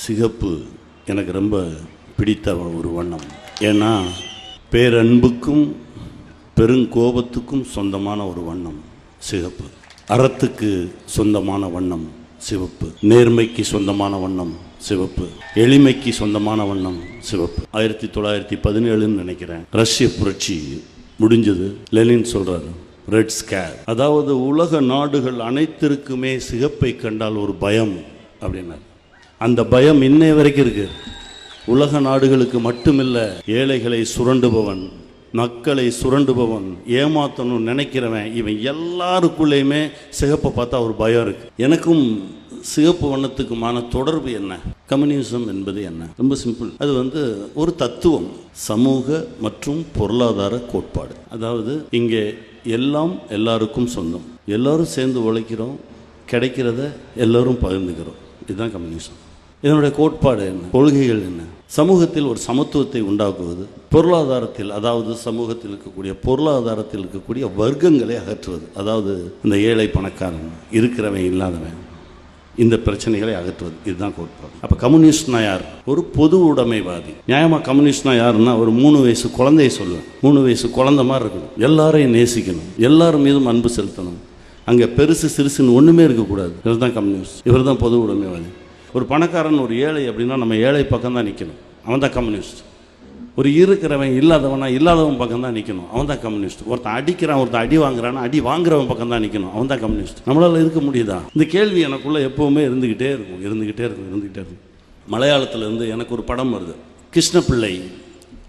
சிகப்பு எனக்கு ரொம்ப பிடித்த ஒரு வண்ணம். ஏன்னா பேரன்புக்கும் பெருங்கோபத்துக்கும் சொந்தமான ஒரு வண்ணம் சிகப்பு. அறத்துக்கு சொந்தமான வண்ணம் சிவப்பு. நேர்மைக்கு சொந்தமான வண்ணம் சிவப்பு. எளிமைக்கு சொந்தமான வண்ணம் சிவப்பு. 1917 நினைக்கிறேன், ரஷ்ய புரட்சி முடிஞ்சது. லெனின் சொல்றாரு ரெட் ஸ்கேர், அதாவது உலக நாடுகள் அனைத்திற்குமே சிகப்பை கண்டால் ஒரு பயம் அப்படின்னாரு. அந்த பயம் இன்னை வரைக்கும் இருக்கு. உலக நாடுகளுக்கு மட்டுமில்லை, ஏழைகளை சுரண்டுபவன், மக்களை சுரண்டுபவன், ஏமாத்தணும் நினைக்கிறவன், இவன் எல்லாருக்குள்ளேயுமே சிகப்பை பார்த்தா ஒரு பயம் இருக்கு. எனக்கும் சிகப்பு வண்ணத்துக்குமான தொடர்பு என்ன? கம்யூனிசம் என்பது என்ன? ரொம்ப சிம்பிள். அது ஒரு தத்துவம், சமூக மற்றும் பொருளாதார கோட்பாடு. அதாவது இங்கே எல்லாம் எல்லாருக்கும் சொந்தம், எல்லாரும் சேர்ந்து உழைக்கிறோம், கிடைக்கிறத எல்லாரும் பகிர்ந்துக்கிறோம். இதுதான் கம்யூனிசம். இதனுடைய கோட்பாடு என்ன? கொள்கைகள் என்ன? சமூகத்தில் ஒரு சமத்துவத்தை உண்டாக்குவது, பொருளாதாரத்தில், அதாவது சமூகத்தில் இருக்கக்கூடிய பொருளாதாரத்தில் இருக்கக்கூடிய வர்க்கங்களை அகற்றுவது. அதாவது இந்த ஏழை பணக்காரன், இருக்கிறவன் இல்லாதவன், இந்த பிரச்சனைகளை அகற்றுவது. இதுதான் கோட்பாடு. அப்போ கம்யூனிஸ்ட்னா யார்? ஒரு பொது உடைமைவாதி. நியாயமாக கம்யூனிஸ்ட்னா யாருன்னா ஒரு 3 வயசு குழந்தைய சொல்லுவேன். 3 வயசு குழந்தை மாதிரி இருக்கணும், எல்லாரையும் நேசிக்கணும், எல்லாரும் மீதும் அன்பு செலுத்தணும், அங்கே பெருசு சிறுசுன்னு ஒன்றுமே இருக்கக்கூடாது. இவர் தான் கம்யூனிஸ்ட், இவர் தான் பொது உடைமைவாதி. ஒரு பணக்காரன் ஒரு ஏழை அப்படின்னா நம்ம ஏழை பக்கம் தான் நிற்கணும், அவன் தான் கம்யூனிஸ்ட். ஒரு இருக்கிறவன் இல்லாதவனா இல்லாதவன் பக்கம் தான் நிற்கணும், அவன் தான் கம்யூனிஸ்ட். ஒருத்தன் அடிக்கிறான், ஒருத்தன் அடி வாங்குறான்னா அடி வாங்குறவன் பக்கம் தான் நிற்கணும், அவன் தான் கம்யூனிஸ்ட். நம்மளால் இருக்க முடியுதா? இந்த கேள்வி எனக்குள்ளே எப்போவுமே இருந்துக்கிட்டே இருக்கும். மலையாளத்திலேருந்து எனக்கு ஒரு படம் வருது. கிருஷ்ணபிள்ளை,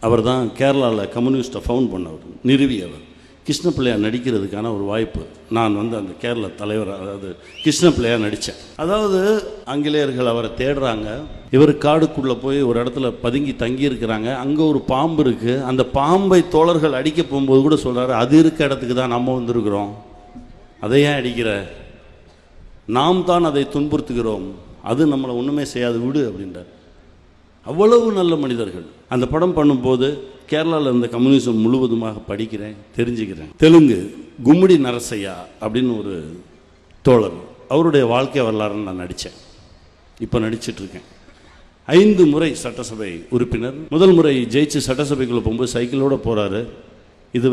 அவர் தான் கேரளாவில் கம்யூனிஸ்ட்டை ஃபவுண்ட் பண்ணவர், நிறுவியவர். கிருஷ்ணபிள்ளையாக நடிக்கிறதுக்கான ஒரு வாய்ப்பு. நான் அந்த கேரள தலைவர், அதாவது கிருஷ்ணபிள்ளையாக நடித்தேன். அதாவது ஆங்கிலேயர்கள் அவரை தேடுறாங்க. இவர் காடுக்குள்ளே போய் ஒரு இடத்துல பதுங்கி தங்கியிருக்கிறாங்க. அங்கே ஒரு பாம்பு இருக்குது. அந்த பாம்பை தோழர்கள் அடிக்க போகும்போது கூட சொல்கிறாரு, அது இருக்க இடத்துக்கு தான் நம்ம வந்திருக்கிறோம், அதை ஏன் அடிக்கிற? நாம் தான் அதை துன்புறுத்துகிறோம், அது நம்மளை ஒன்றுமே செய்யாது, விடு அப்படின்றார். அவ்வளவு நல்ல மனிதர்கள். அந்த படம் பண்ணும்போது கேரளாவில் இருந்த கம்யூனிசம் முழுவதுமாக படிக்கிறேன், தெரிஞ்சுக்கிறேன். தெலுங்கு கும்மிடி நரசையா அப்படின்னு ஒரு தோழர், அவருடைய வாழ்க்கை வரலாறுன்னு நான் நடித்தேன். இப்போ நடிச்சிட்ருக்கேன். 5 முறை சட்டசபை உறுப்பினர். முதல் முறை ஜெயிச்சு சட்டசபைக்குள்ளே போகும்போது சைக்கிளோடு போகிறாரு. இது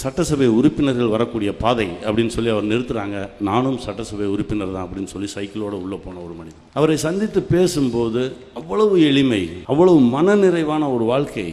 சட்டசபை உறுப்பினர்கள் வரக்கூடிய பாதை அப்படின்னு சொல்லி அவர் நிறுத்துகிறாங்க. நானும் சட்டசபை உறுப்பினர் தான் அப்படின்னு சொல்லி சைக்கிளோடு உள்ளே போன ஒரு மனிதன். அவரை சந்தித்து பேசும்போது அவ்வளவு எளிமை, அவ்வளவு மனநிறைவான ஒரு வாழ்க்கை.